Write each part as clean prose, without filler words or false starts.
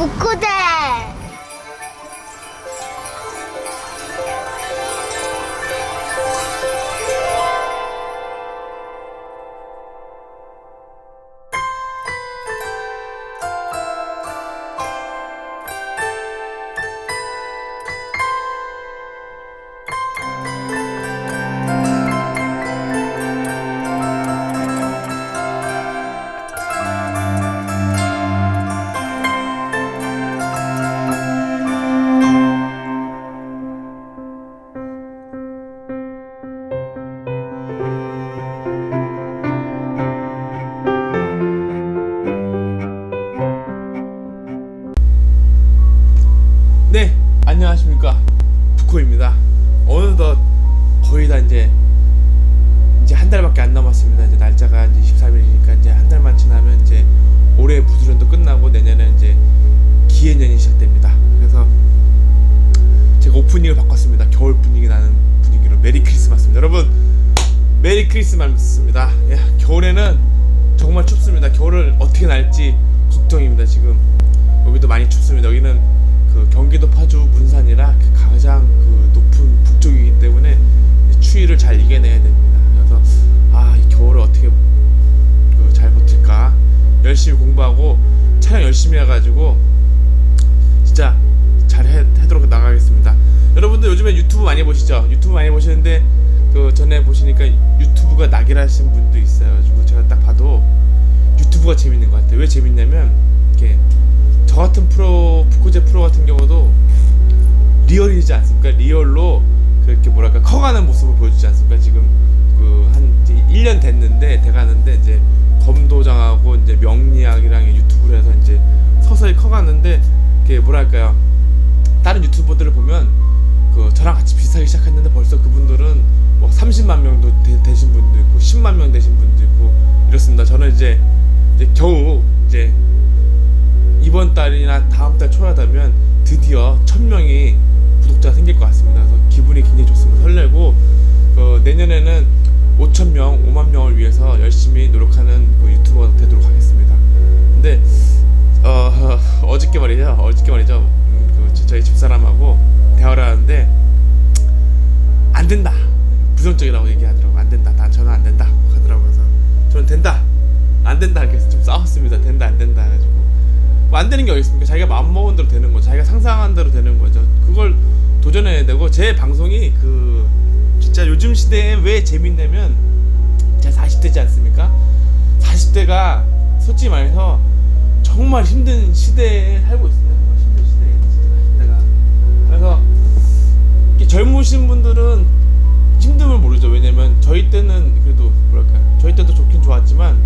북구대. 네, 안녕하십니까, 부코입니다. 어느덧 거의 다 이제 한 달밖에 안 남았습니다. 이제 날짜가 이제 13일이니까 이제 한 달만 지나면 이제 올해 부수련도 끝나고 내년에 이제 기해년이 시작됩니다. 그래서 제가 오프닝을 바꿨습니다. 겨울 분위기 나는 분위기로 메리 크리스마스입니다. 여러분, 메리 크리스마스입니다. 예, 겨울에는 정말 춥습니다. 겨울을 어떻게 날지 걱정입니다. 지금 여기도 많이 춥습니다. 여기는 그 경기도 파주 문산이라 가장 그 높은 북쪽이기 때문에 추위를 잘 이겨내야 됩니다. 그래서 이 겨울을 어떻게 잘 버틸까 열심히 공부하고 촬영 열심히 해가지고 진짜 잘 하도록 나가겠습니다. 여러분들 요즘에 유튜브 많이 보시죠? 유튜브 많이 보시는데 그 전에 보시니까 유튜브가 낙이라신 분도 있어요. 그래서 제가 딱 봐도 유튜브가 재밌는 것 같아요. 왜 재밌냐면 이렇게 저 같은 부코제 프로 같은 경우도 리얼이지 않습니까? 리얼로 그렇게 뭐랄까 커가는 모습을 보여주지 않습니까? 지금 한 1년 됐는데 돼가는데 이제 검도장하고 이제 명리학이랑 유튜브를 해서 이제 서서히 커가는데 그게 뭐랄까요? 다른 유튜버들을 보면 저랑 같이 비슷하게 시작했는데 벌써 그분들은 뭐 30만 명도 되신 분도 있고 10만 명 되신 분도 있고 이렇습니다. 저는 이제 겨우 이제 이번 달이나 다음 달 초하다면 드디어 1000명이 구독자가 생길 것 같습니다. 그래서 기분이 굉장히 좋습니다. 설레고 내년에는 5000명, 5만 명을 위해서 열심히 노력하는 유튜버가 되도록 하겠습니다. 근데 어저께 말이죠. 저희 집사람하고 대화를 하는데 안 된다, 부정적이라고 얘기하더라고. 안 된다, 저는 안 된다 하더라고요. 그래서 저는 된다, 안 된다 그래서 좀 싸웠습니다. 된다, 안 된다 해가지고 뭐 안 되는 게 어디 있습니까? 자기가 마음 먹은 대로 되는 거죠. 자기가 상상한 대로 되는 거죠. 그걸 도전해야 되고, 제 방송이 진짜 요즘 시대에 왜 재밌냐면 제가 40대지 않습니까? 40대가 솔직히 말해서 정말 힘든 시대에 살고 있습니다. 힘든 시대에 진짜 40대가. 그래서 젊으신 분들은 힘듦을 모르죠. 왜냐면 저희 때는 그래도 뭐랄까요, 저희 때도 좋긴 좋았지만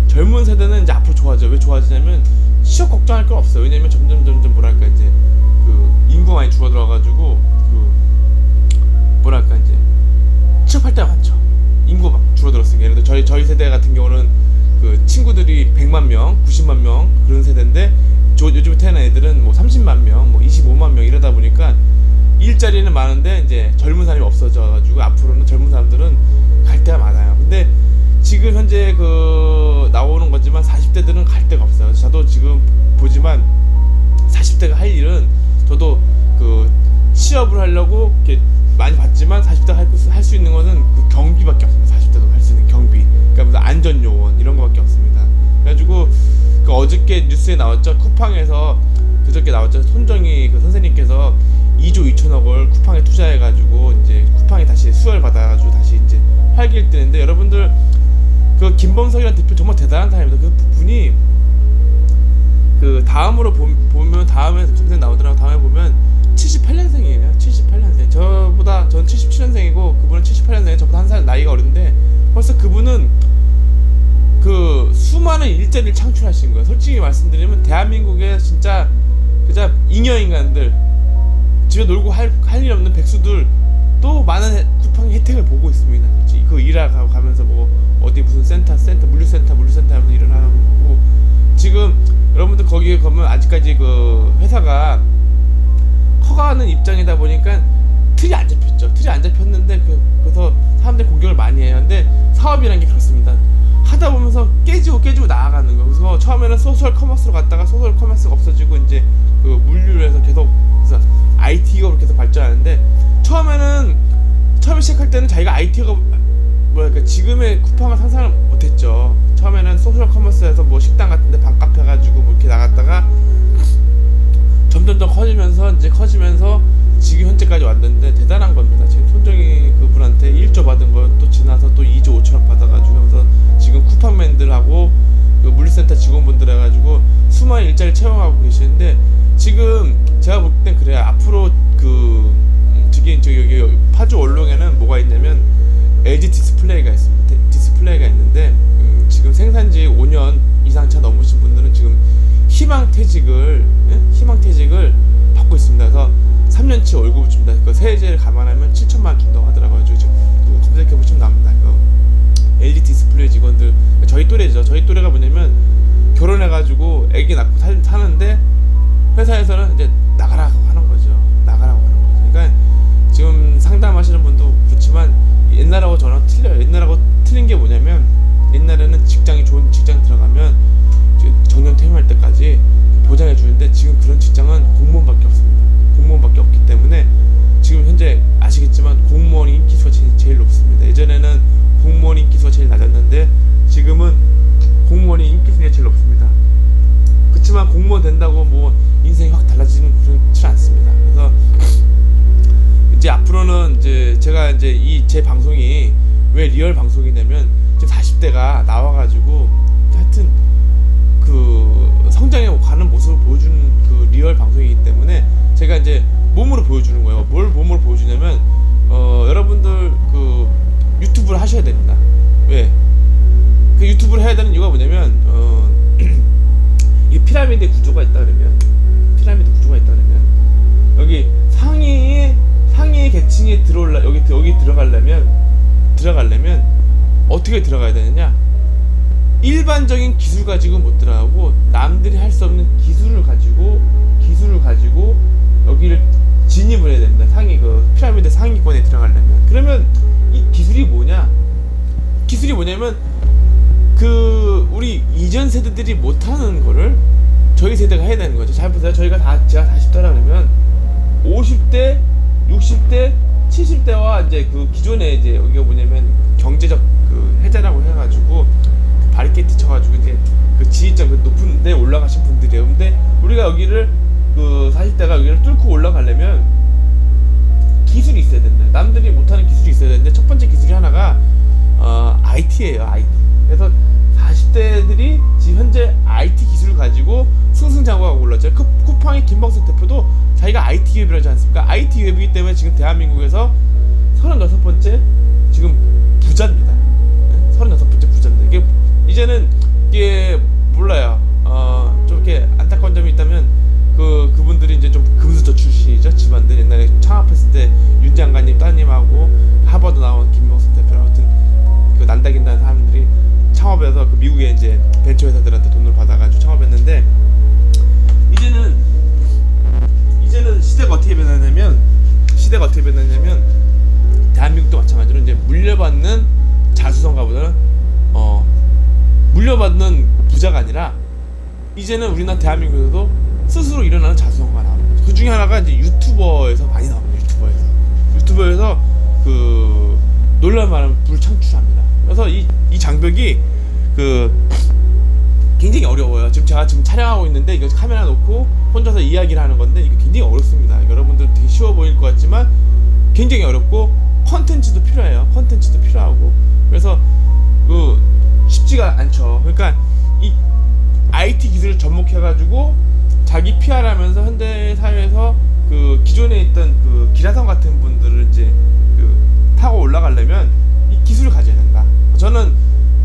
젊은 세대는 이제 앞으로 좋아져. 왜 좋아지냐면 취업 걱정할 건 없어요. 왜냐면 점점 뭐랄까 이제 인구 많이 줄어들어가지고 뭐랄까 이제 취업할 때가 많죠. 인구 막 줄어들었으니까. 예를 들어 저희 세대 같은 경우는 친구들이 100만 명, 90만 명 그런 세대인데 요즘에 태어난 애들은 뭐 30만 명, 뭐 25만 명 이러다 보니까 일자리는 많은데 이제 젊은 사람이 없어져가지고 앞으로는 젊은 사람들은 갈 데가 많아요. 근데 지금 현재 나오는 거지만 40대들은 갈 데가 없어요. 저도 지금 보지만 40대가 할 일은, 저도 취업을 하려고 이렇게 많이 봤지만 40대가 할 수 있는 거는 경비밖에 없습니다. 40대도 할 수 있는 경비, 그러니까 무슨 안전요원 이런 거밖에 없습니다. 그래가지고 어저께 뉴스에 나왔죠. 쿠팡에서 그저께 나왔죠. 손정희 선생님께서 2조 2천억을 쿠팡에 투자해가지고 이제 쿠팡이 다시 수혈 받아가지고 다시 이제 활기를 뜨는데, 여러분들 김범석이라는 대표 정말 대단한 사람입니다. 그분이 다음으로 보면 다음에 검색 나오더라고. 다음에 보면 78년생이에요. 78년생. 저는 77년생이고 그분은 78년생이에요. 저보다 한 살 나이가 어린데 벌써 그분은 수많은 일자리를 창출하신 거예요. 솔직히 말씀드리면 대한민국에 진짜 그냥 잉여인간들, 집에 놀고 할 일 없는 백수들 또 많은 쿠팡의 혜택을 보고 있습니다. 일하고 가면서 뭐 어디 무슨 물류센터 하면서 일을 하고, 지금 여러분들 거기에 가면 아직까지 회사가 커가는 입장이다 보니까 틀이 안 잡혔죠. 틀이 안 잡혔는데 그래서 사람들이 공격을 많이 해요. 근데 사업이라는 게 그렇습니다. 하다 보면서 깨지고 나아가는 거. 그래서 처음에는 소셜 커머스로 갔다가 소셜 커머스가 없어지고 이제 그 물류를 해서 계속 그래서 IT 기업으로 계속 발전하는데 처음에 시작할 때는 자기가 IT 기업 뭐랄까 지금의 쿠팡을 상상을 못했죠. 처음에는 소셜 커머스에서 뭐 식당 같은데 반카페 가지고 뭐 이렇게 나갔다가 점점 더 커지면서 지금 현재까지 왔는데 대단한 겁니다. 지금 손정희 그분한테 1조 받은 거 또 지나서 또 2조 5천억 받아가지고 하면서 지금 쿠팡맨들하고 그 물류센터 직원분들 해가지고 수많은 일자리 채용하고 계시는데 지금 제가 볼 땐 그래요. 앞으로 그 여기 파주 원롱에는 뭐가 있냐면 LG 디스플레이가 있습니다. 디스플레이가 있는데 지금 생산지 5년 이상 차 넘으신 분들은 지금 희망퇴직을 받고 있습니다. 그래서 3년치 월급을 줍니다. 그 세제를 감안하면 7천만 원 준다고 하더라고요. 지금 검색해 보시면 나옵니다. LG 디스플레이 직원들 저희 또래죠. 저희 또래가 뭐냐면 결혼해가지고 애기 낳고 사는데 회사에서는 이제 나가라고 하는 거죠. 그러니까 지금 상담하시는 분도 그렇지만 옛날하고 저랑 틀려요. 옛날하고 틀린 게 뭐냐면 옛날에는 좋은 직장 들어가면 정년 퇴임할 때까지 보장해 주는데 지금 그런 직장은 공무원밖에 없습니다. 공무원밖에 없기 때문에 지금 현재 아시겠지만 공무원 인기수가 제일 높습니다. 예전에는 공무원 인기수가 제일 낮았는데 지금은 공무원이 인기수가 제일 높습니다. 그렇지만 공무원 된다고 뭐 인생이 확 달라지는 그렇지 않습니다. 그래서 이제 앞으로는 이제 제가 이제 제 방송이 왜 리얼 방송이냐면 지금 40대가 나와가지고 하여튼 그 성장해 가는 모습을 보여주는 그 리얼 방송이기 때문에 제가 이제 몸으로 보여주는 거예요. 뭘 몸으로 보여주냐면 여러분들 그 유튜브를 하셔야 됩니다. 왜? 그 유튜브를 해야 되는 이유가 뭐냐면 이 피라미드 구조가 있다 그러면 여기 상위 계층에 여기 들어가려면 어떻게 들어가야 되느냐? 일반적인 기술 가지고 못 들어가고 남들이 할 수 없는 기술을 가지고 여기를 진입을 해야 됩니다. 피라미드 상위권에 들어가려면. 그러면 이 기술이 뭐냐면 그 우리 이전 세대들이 못하는 거를 저희 세대가 해야 되는 거죠. 잘 보세요. 제가 40대라 그러면 50대, 60대, 70대와 이제 그 기존에 이제 여기가 뭐냐면 경제적 그 해자라고 해가지고 그 바리케이트 쳐가지고 이제 그 지위점 높은 데 올라가신 분들이에요. 근데 우리가 여기를 그 40대가 여기를 뚫고 올라가려면 기술이 있어야 된다. 남들이 못하는 기술이 있어야 되는데 첫 번째 기술이 하나가 IT예요. IT. 그래서 40대들이 지금 현재 IT 기술을 가지고 승승장구하고 올랐죠. 쿠팡의 김범석 대표도 자기가 IT 기업이라지 않습니까? IT 기업이기 때문에 지금 대한민국에서 36번째 지금 부자입니다. 36번째 부자입니다. 이제는 이게 몰라요. 좀 이렇게 안타까운 점이 있다면 그분들이 이제 좀 금수저 출신이죠. 집안들 옛날에 창업했을 때 윤장관님 따님하고 하버드 나온 김범석 대표랑 같은 그 난다긴다는 사람들이 창업해서 그 미국의 이제 벤처 회사들한테 돈을 받아가지고 창업했는데 이제는 시대가 어떻게 변하냐면 대한민국도 마찬가지로 이제 물려받는 자수성가보다는 물려받는 부자가 아니라 이제는 우리나라 대한민국에서도 스스로 일어나는 자수성가가 나오는 거죠. 그 중에 하나가 이제 유튜버에서 많이 나옵니다. 유튜버에서 그 놀랄만한 불 창출합니다. 그래서 이 장벽이 그 굉장히 어려워요. 제가 촬영하고 있는데 이거 카메라 놓고 혼자서 이야기를 하는 건데 이게 굉장히 어렵습니다. 여러분들 되게 쉬워 보일 것 같지만 굉장히 어렵고 컨텐츠도 필요하고 그래서 그 쉽지가 않죠. 그러니까 이 IT 기술을 접목해가지고 자기 PR하면서 현대 사회에서 그 기존에 있던 그 기라성 같은 분들을 이제 그 타고 올라가려면 이 기술을 가져야 된다. 저는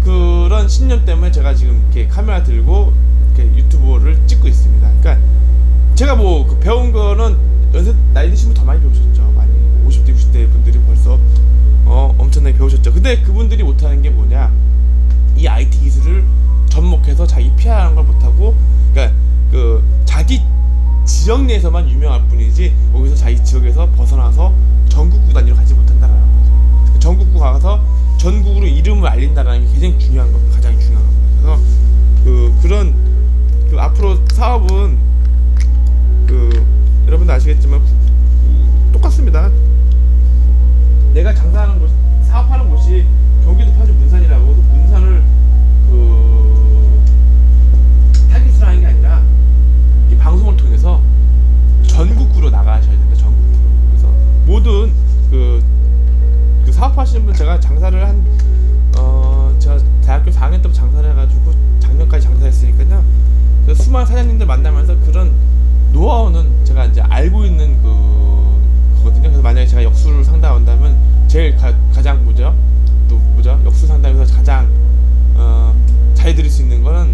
그런 신념 때문에 제가 지금 이렇게 카메라 들고 이렇게 유튜브를 찍고 있습니다. 그러니까 제가 뭐 그 배운 거는 나이 드신 분 더 많이 배우셨죠. 많이 50대 60대 분들이 벌써 엄청나게 배우셨죠. 근데 그분들이 못하는 게 뭐냐? 이 IT 기술을 접목해서 자기 PR하는 걸 못하고, 그러니까 그 자기 지역 내에서만 유명할 뿐이지 여기서 자기 지역에서 벗어나서 전국구 단위로 가지 못한다는 거죠. 전국구 가서 전국으로 이름을 알린다는 게 가장 중요한 겁니다. 그래서 그런 앞으로 사업은 제일 가장 뭐죠? 역수 상담에서 가장 잘 드릴 수 있는 거는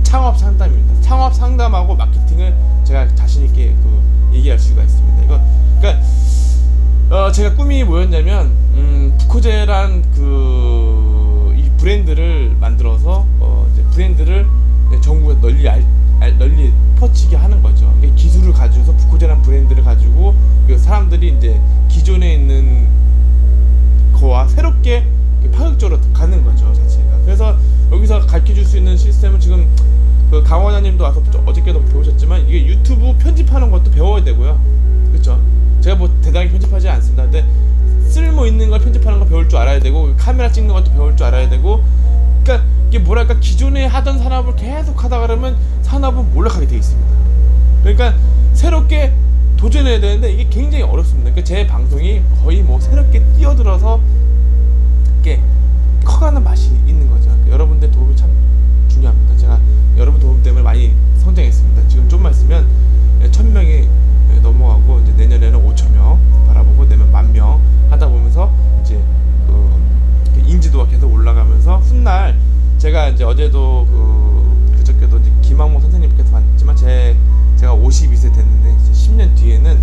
창업 상담입니다. 창업 상담하고 마케팅을 제가 자신 있게 얘기할 수가 있습니다. 이거 그러니까 제가 꿈이 뭐였냐면 부코제란 이 브랜드를 만들어서 이제 브랜드를 전국에 널리 퍼지게 하는 거죠. 기술을 가지고서 부코제란 브랜드를 가지고 사람들이 이제 기존에 있는 거와 새롭게 파격적으로 가는 거죠, 자체가. 그래서 여기서 가르쳐줄 수 있는 시스템은 지금 강원장님도 와서 어저께도 배우셨지만 이게 유튜브 편집하는 것도 배워야 되고요. 그렇죠? 제가 뭐 대단히 편집하지 않습니다. 근데 쓸모 있는 걸 편집하는 거 배울 줄 알아야 되고, 카메라 찍는 것도 배울 줄 알아야 되고, 그러니까 이게 뭐랄까, 기존에 하던 산업을 계속 하다 그러면 산업은 몰락하게 돼 있습니다. 그러니까 새롭게 도전해야 되는데 이게 굉장히 어렵습니다. 그러니까 제 방송이 거의 뭐 새롭게 뛰어들어서 이렇게 커가는 맛이 있는 거죠. 그러니까 여러분들 도움이 참 중요합니다. 제가 여러분 도움 때문에 많이 성장했습니다. 지금 좀만 있으면 1000명이 넘어가고, 이제 내년에는 5000명 바라보고, 내년 10,000명 하다 보면서 이제 인지도가 계속 올라가면서 훗날 제가 이제 어제도 그저께도 이제 김학모 선생님께서 봤지만 제가 52세 됐는데 이제 10년 뒤에는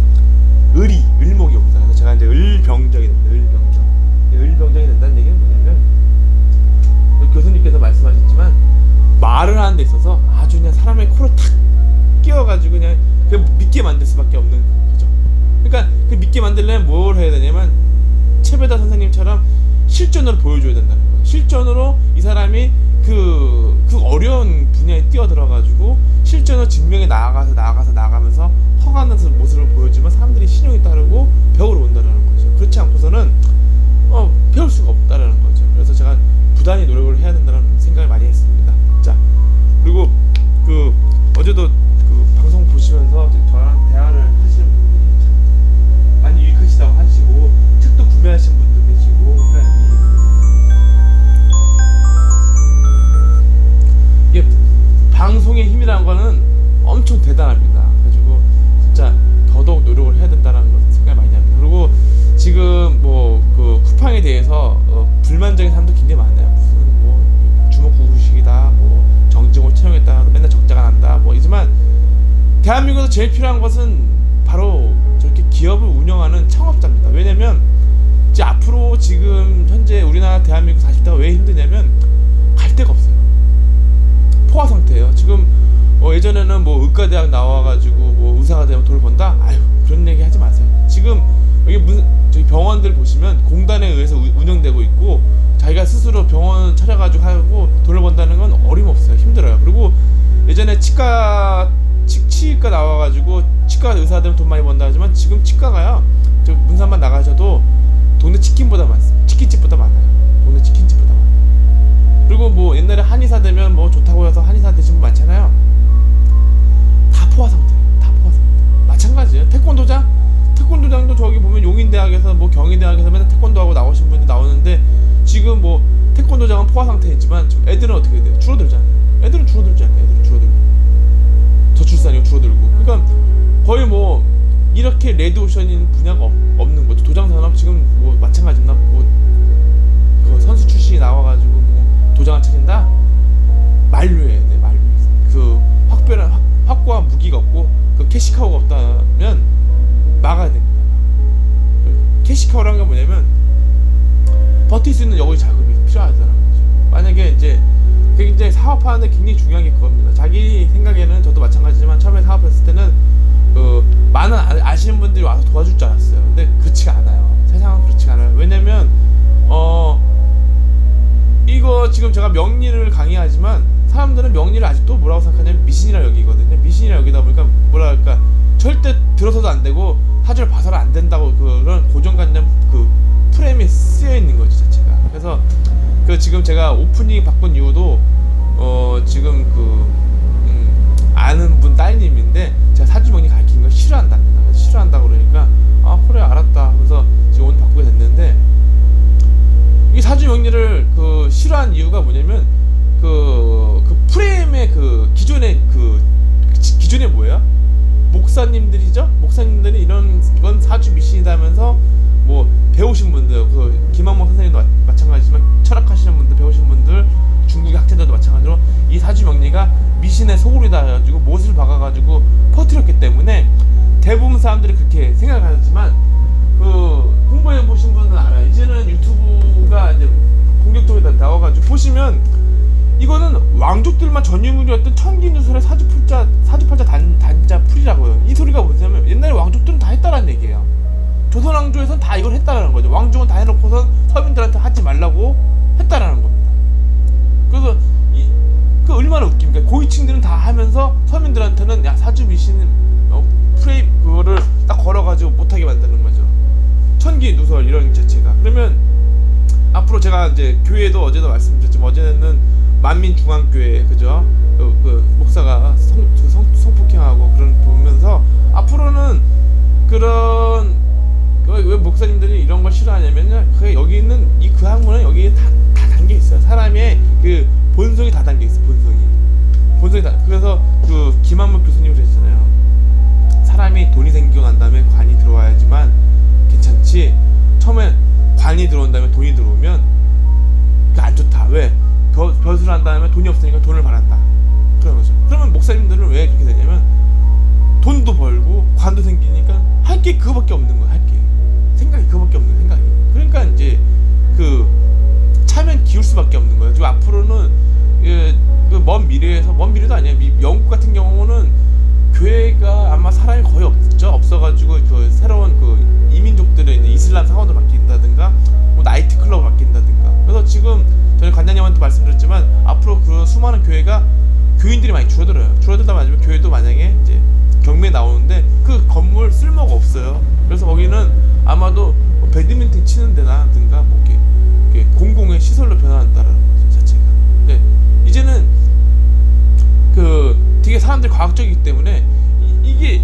을목이 옵니다. 그래서 제가 이제 을병정이 됩니다. 을병정이 된다는 얘기는 뭐냐면, 교수님께서 말씀하셨지만 말을 하는 데 있어서 아주 그냥 사람의 코를 탁 끼워가지고 그냥 믿게 만들 수밖에 없는 거죠. 그러니까 믿게 만들려면 뭘 해야 되냐면, 최배다 선생님처럼 실전으로 보여줘야 된다는 거예요. 실전으로 이 사람이 그 어려운 분야에 뛰어들어가지고 실전으로 증명에 나아가면서 허가는 모습을 보여주면 사람들이 신용이 따르고 배우러 온다는 거죠. 그렇지 않고서는 배울 수가 없다라는 거죠. 그래서 제가 부단히 노력을 해야 된다는 생각을 많이 했습니다. 자, 그리고 어제도 방송 보시면서 저랑 대화를 하시는 분들이 참 많이 유익하시다고 하시고, 책도 구매하신 분도 계시고, 그러니까 이게 방송의 힘이라는 거는 엄청 대단합니다. 가지고 진짜 더더욱 노력을 해야 된다는 걸 생각을 많이 합니다. 그리고 지금 쿠팡에 대해서 불만적인 사람도 굉장히 많아요. 무슨 주먹구구식이다, 정직을 채용했다, 맨날 적자가 난다, 이지만 대한민국에서 제일 필요한 것은 바로 저렇게 기업을 운영하는 창업자입니다. 왜냐면 이제 앞으로 지금 현재 우리나라 대한민국 40대가 왜 힘드냐면 갈 데가 없어요. 포화 상태예요. 지금 예전에는 의과대학 나와가지고 의사가 되면 돈을 번다? 아유, 그런 얘기 하지 마세요. 지금 여기 저기 병원들 보시면 공단에 의해서 운영되고 있고, 자기가 스스로 병원 차려가지고 하고 돈을 번다는 건 어림없어요. 힘들어요. 그리고 예전에 치과 나와가지고 치과 의사 되면 돈 많이 번다 하지만, 지금 치과가요, 저 문산만 나가셔도 동네 치킨집보다 많아요. 동네 치킨집보다 많아요. 그리고 옛날에 한의사 되면 좋다고 해서 한의사 되신 분 많잖아요. 다 포화 상태. 마찬가지예요. 태권도장도 저기 보면 용인대학에서 경희대학에서 맨날 태권도하고 나오신 분이 나오는데, 지금 태권도장은 포화 상태이지만 지금 애들은 어떻게 돼요? 줄어들잖아요. 애들은 줄어들고 저출산이 줄어들고. 그러니까 거의 이렇게 레드오션인 분야가 없는 거죠. 도장산업 지금 마찬가지입니다. 그 선수 출신이 나와가지고 도장을 찾는다? 만류해야 돼. 확고한 무기가 없고 캐시카우가 없다면 막아야 됩니다. 캐시카우라는 게 뭐냐면 버틸 수 있는 여기 자금이 필요하다는 거죠. 만약에 이제 굉장히 사업하는데 굉장히 중요한 게 그겁니다. 자기 생각에는, 저도 마찬가지지만 처음에 사업했을 때는 많은 아시는 분들이 와서 도와줄 줄 알았어요. 근데 그렇지가 않아요. 세상은 그렇지가 않아요. 왜냐면 이거 지금 제가 명리를 강의하지만 사람들은 명리를 아직도 뭐라고 생각하냐면 미신이라 여기거든요. 미신이라 여기다 보니까 뭐랄까, 절대 들어서도 안 되고 사주를 봐서는 안 된다고 그런 고정관념 프레임이 쓰여 있는 거죠, 자체가. 그래서 지금 제가 오프닝 바꾼 이유도 지금 아는 분 따님인데 제가 사주명리 가르치는 걸 싫어한답니다. 싫어한다고 그러니까 그래 알았다 하면서 지금 오늘 바꾸게 됐는데, 이 사주명리를 싫어한 이유가 뭐냐면 프레임의 기존에 뭐예요? 목사님들이죠? 목사님들이 이건 사주 미신이다 하면서 뭐 배우신 분들, 그 김학모 선생님도 마찬가지지만 철학하시는 분들, 배우신 분들, 중국의 학자들도 마찬가지로 이 사주 명리가 미신의 소굴이다 해가지고 못을 박아가지고 퍼뜨렸기 때문에 대부분 사람들이 그렇게 생각하지만 그 공부해 보신 분은 알아요. 이제는 유튜브가 이제 본격적으로 나와가지고 보시면 이거는 왕족들만 전유물이었던 천기누설의 사주팔자 단자 풀이라고요. 이 소리가 뭐냐면 옛날에 왕족들은 다 했다라는 얘기예요. 조선 왕조에선 다 이걸 했다라는 거죠. 왕족은 다 해놓고선 서민들한테 하지 말라고 했다라는 겁니다. 그래서 그 얼마나 웃깁니까? 고위층들은 다 하면서 서민들한테는 야 사주 미신 프레임 그거를 딱 걸어가지고 못하게 만드는 거죠. 천기누설 이런 자체가. 그러면 앞으로 제가 이제 교회도 어제도 말씀드렸지만 어제는 만민중앙교회 그죠? 그 목사가 성폭행하고 그런 보면서 앞으로는 그런 왜 목사님들이 이런 걸 싫어하냐면요. 그 여기 있는 이 그 학문은 여기에 다 담겨 있어요. 사람의 그 본성이 다 담겨 있어. 본성이 다. 그래서 그 김한목 교수님이 그랬잖아요. 사람이 돈이 생기고 난 다음에 관이 들어와야지만 괜찮지. 처음에 관이 들어온 다음에 돈이 들어오면 그게 안 좋다. 왜? 벼슬을 한 다음에 돈이 없으니까 돈을 바란다. 그런 거죠. 그러면 목사님들은 왜 그렇게 되냐면 돈도 벌고 관도 생기니까 할 게 그거밖에 없는 거야. 할 게 생각이 그거밖에 없는 생각이. 그러니까 이제 그 차면 기울 수밖에 없는 거예요. 지금 앞으로는 먼 미래에서 먼 미래도 아니야. 영국 같은 경우는 교회가 아마 사람이 거의 없어가지고 그 새로운 그 이민족들의 이제 이슬람 사원으로 바뀐다든가 뭐 나이트 클럽으로 바뀐다든가. 그래서 지금 저희 관장님한테 말씀드렸지만 앞으로 그 수많은 교회가 교인들이 많이 줄어들어요. 줄어들다 말이면 교회도 만약에 이제 경매에 나오는데 그 건물 쓸모가 없어요. 그래서 거기는 아마도 뭐 배드민턴 치는 데나든가 뭐 이렇게 공공의 시설로 변화한다라는 거죠 자체가. 네. 이제는 그 되게 사람들이 과학적이기 때문에 이게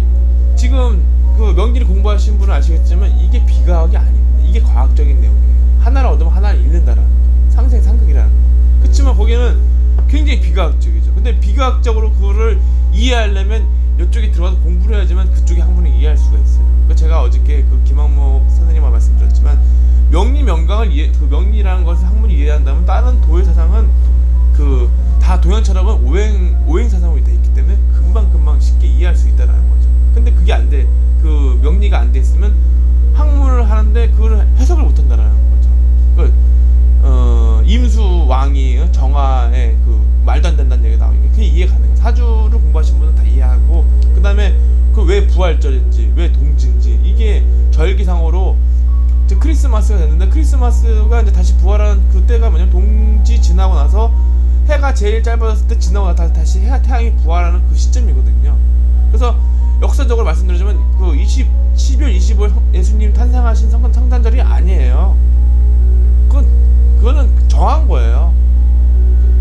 지금 그 명리를 공부하신 분은 아시겠지만 이게 비과학이 아닙니다. 이게 과학적인 내용이에요. 하나를 얻으면 하나를 잃는다라는 거. 상생상극이라는 거. 그렇지만 거기는 굉장히 비과학적이죠. 근데 비과학적으로 그거를 이해하려면 이쪽에 들어가서 공부를 해야지만 그쪽의 학문을 이해할 수가 있어요. 그러니까 제가 어저께 그 김학목 선생님과 말씀드렸지만 명리 명강을 그 명리라는 것을 학문을 이해한다면 다른 도의 사상은 그 다 동양 철학은 오행 사상으로 돼 있기 때문에 금방 쉽게 이해할 수 있다라는 거죠. 근데 그게 안 돼. 그 명리가 안 돼 있으면 학문을 하는데 그걸 해석을 못 한다라는 거죠. 임수 왕이 정화에 그 말도 안 된다는 얘기가 나오니까 그게 이해 가능해요. 사주를 공부하신 분은 다 이해하고 그다음에 그 왜 부활절인지 왜 동지인지 이게 절기상으로 이제 크리스마스가 됐는데 크리스마스가 이제 다시 부활하는 그때가 뭐냐면 동지 지나고 나서 해가 제일 짧아졌을 때 지나고 나서 다시 태양이 부활하는 그 시점이거든요. 그래서 역사적으로 말씀드리자면 그 12월 25일 예수님 탄생하신 성탄절이 아니에요. 그거는 정한 거예요.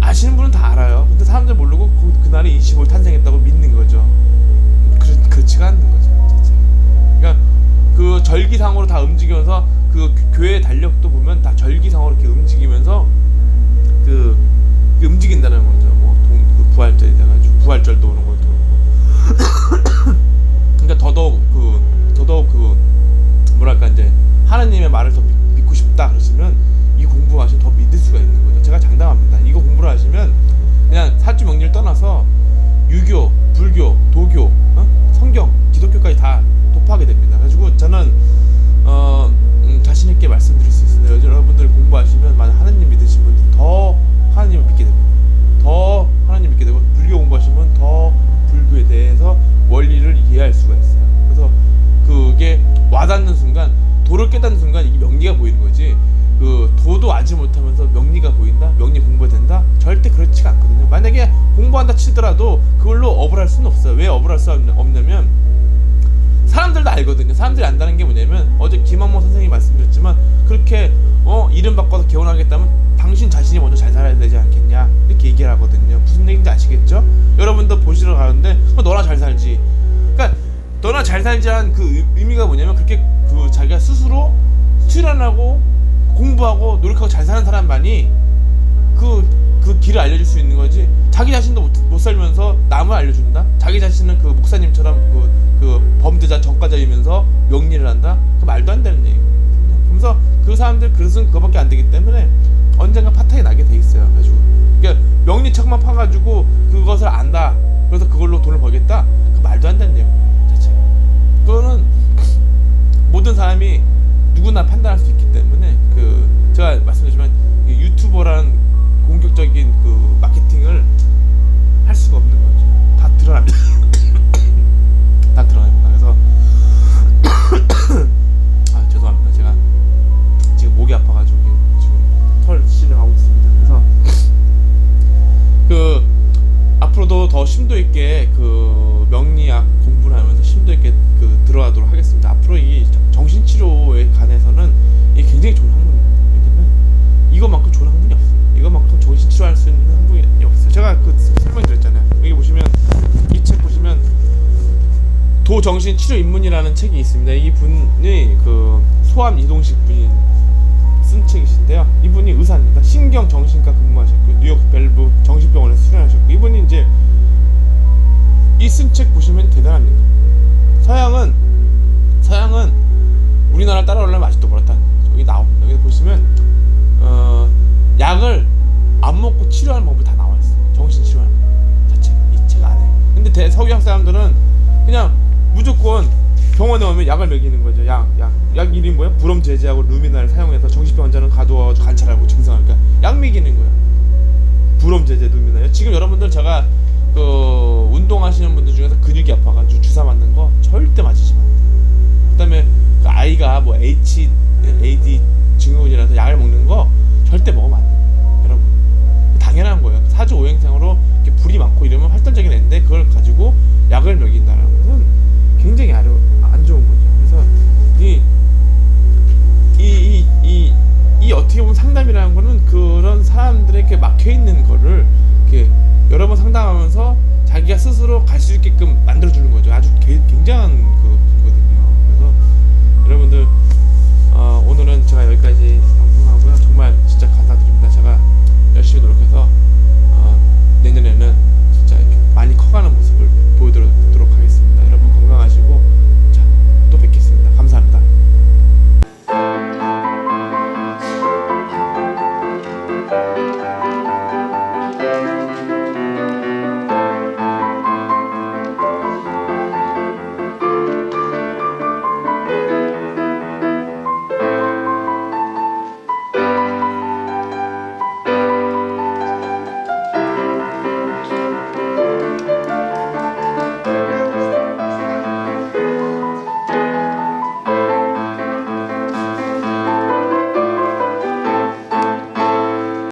아시는 분은 다 알아요. 근데 사람들 모르고 그날이 25일 탄생했다고 믿는 거죠. 그렇지가 않는 거죠. 그러니까 그 절기상으로 다 움직이면서 그 교회 달력도 보면 다 절기상으로 이렇게 움직이면서 그 움직인다는 거죠. 뭐 그 부활절이 돼가지고 부활절도 오는 것도 그렇고. 그러니까 더더욱 그 뭐랄까 이제 하나님의 말을 더 믿고 싶다 그러시면 이 공부하시면 더 믿을 수가 있는 거죠. 제가 장담합니다. 이거 공부를 하시면 그냥 사주 명리를 떠나서 유교, 불교, 도교, 성경, 기독교까지 다 도파하게 됩니다. 그래가지고 저는 자신 있게 말씀드릴 수 있습니다. 여러분들 공부하시면 만약 하나님 믿으신 분들 더 하나님을 믿게 됩니다. 더 하나님 믿게 되고 불교 공부하시면 더 불교에 대해서 원리를 이해할 수가 있어요. 그래서 그게 와닿는 순간, 도를 깨닫는 순간 이게 명리가 보이는 거지. 그 도도 알지 못하면서 명리가 보인다? 명리 공부가 된다? 절대 그렇지가 않거든요. 만약에 공부한다 치더라도 그걸로 업을 할 수는 없어요. 왜 업을 할 수 없냐면 사람들도 알거든요. 사람들이 안다는 게 뭐냐면 어제 김한모 선생님이 말씀드렸지만 그렇게 이름 바꿔서 개원하겠다면 당신 자신이 먼저 잘 살아야 되지 않겠냐 이렇게 얘기를 하거든요. 무슨 얘기인지 아시겠죠? 여러분도 보시러 가는데 너나 잘 살지. 그러니까 너나 잘 살지한 그 의미가 뭐냐면 그렇게 그 자기가 스스로 수련하고 공부하고 노력하고 잘 사는 사람만이 그 길을 알려줄 수 있는 거지. 자기 자신도 못 살면서 남을 알려준다? 자기 자신은 그 목사님처럼 그 범죄자 전과자이면서 명리를 한다? 그 말도 안 되는 얘기거든요. 그래서 그 사람들 그릇은 그거밖에 안 되기 때문에 언젠가 파탄이 나게 돼 있어요. 가지고 그러니까 명리책만 파가지고 그것을 안다. 그래서 그걸로 돈을 벌겠다. 그 말도 안 되는 내용 자체. 그거는 모든 사람이 누구나 판단할 수 있기 때문에 그 제가 말씀드리지만 유튜버라는 공격적인 그 마케팅을 할 수가 없는 거죠. 다 드러납니다. 다 드러납니다. 그래서 아 죄송합니다. 제가 지금 목이 아파가지고 지금 털 씻으려고 하고 있습니다. 그래서 그 앞으로도 더 심도 있게 그 명리학 공부를 하면서 심도 있게 그 들어가도록 하겠습니다. 앞으로 이 정신치료에 관해서는 이게 굉장히 좋은 학문입니다. 왜냐면 이것만큼 좋은 학문이 없어요. 이것만큼 정신치료할 수 있는 학문이 없어요. 제가 그 설명드렸잖아요. 여기 보시면 이 책 보시면 도정신치료 입문이라는 책이 있습니다. 이 분이 그 소암 이동식 분이 쓴 책이신데요. 이분이 의사입니다. 신경정신과 근무하셨고 뉴욕 벨브 정신병원에서 수련하셨고 이분이 이제 이 쓴 책 보시면 대단합니다. 서양은 우리나라 따라오려면 아직도 멀었다. 여기 나옵니다. 여기 보시면 약을 안 먹고 치료하는 방법이 다 나와 있어요. 정신치료하는 법 자체가 이 책 안에. 근데 서양 사람들은 그냥 무조건 병원에 오면 약을 먹이는 거죠. 약 이름이 뭐야? 불엄 제제하고 루미나를 사용해서 정신병 환자는 가두어 관찰하고 증상을 그러니까 약 먹이는 거야. 불엄 제제 루미나요. 지금 여러분들 제가 그 운동하시는 분들 중에서 근육이 아파가지고 주사 맞는 거 절대 맞으시면 안 돼요. 그다음에 그 아이가 뭐 AD 증후군이라서 약을 먹는 거 절대 먹으면 안 돼요. 여러분 당연한 거예요. 사주 오행상으로 이렇게 불이 많고 이러면 활동적인 애인데 그걸 가지고 약을 먹인다는 것은 굉장히 안 좋은 거죠. 그래서 이 어떻게 보면 상담이라는 거는 그런 사람들에게 막혀 있는 거를 이렇게 여러 번 상담하면서 자기가 스스로 갈 수 있게끔